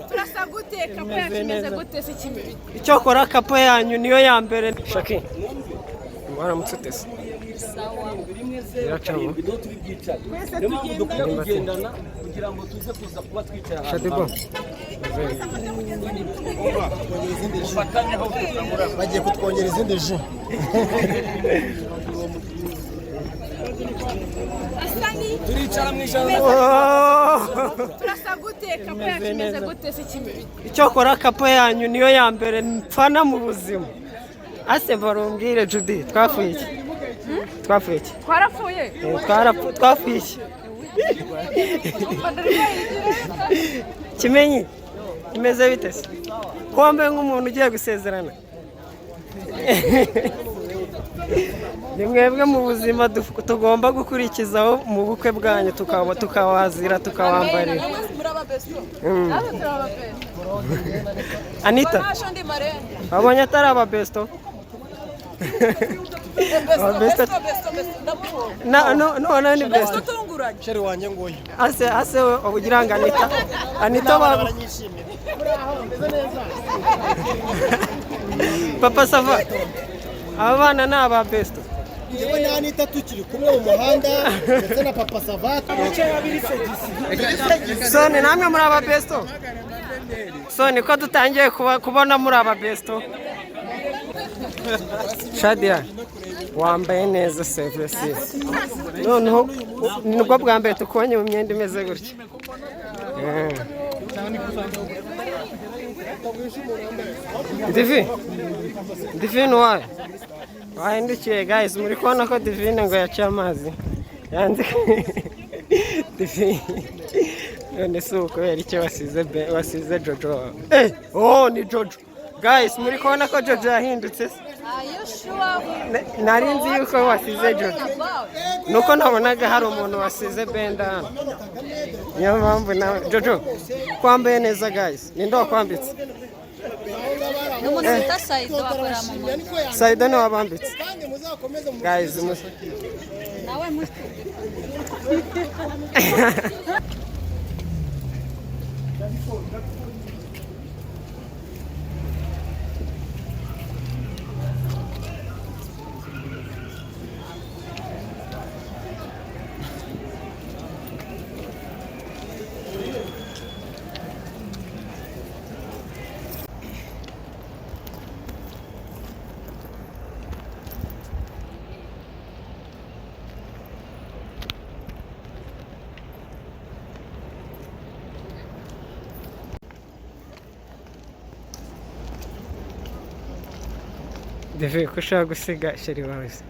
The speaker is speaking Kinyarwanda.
turasa gute kapo yacu imeze gute se kimwe icyo kora kapo yanyu niyo ya mbere shaki mwaramutse utese sawa iracamo twese tugenda kugendana kugira ngo tuze kuza kuba twicara shadibo bagiye kutwongera izindi ji asani turicara mu ijana turasa gute kapo yacu imeze gute se kimwe icyo kora kapo yanyu niyo ya mbere mpfana mu buzima ase barumbwire Judy twafuye iki twafuye iki twarapfuye twafuye iki kimenyi imeze bite se wambaye nk'umuntu ugiye gusezerana ni mwebwe mu buzima tugomba gukurikizaho mu bukwe bwanyu tukawazira tukawambarira Anita abonye atari ababesto no ni besto sheri wanjye nguyu ase ugira ngo Anita baranyishimira papa sava aba bana ni aba besto yewe na Anita tukiri kumwe mu muhanda ndetse na papa sava Soni namwe muri aba besto Soni ko dutangiye kubona muri aba besto Shadia wambaye neza sevesi noneho nibwo bwa mbere tukubonye mu myenda imeze gutya Divine wahindukiye guys muri kubona ko Divine ngo yaciye amazi yandika Divine none si ukubera icyo wasize Jojo ni Jojo guys muri kubona ko Jojo yahindutse nari nzi yuko wasize Jojo nuko nabonaga hari umuntu wasize Benda hano niyo mpamvu nawe Jojo kwambaye neza guys ninde wakwambitse umuntu bita Saido akora mu mujyi Saido ni wabambitse guys nawe muti Devi ko ushaka gusiga sheri wawe se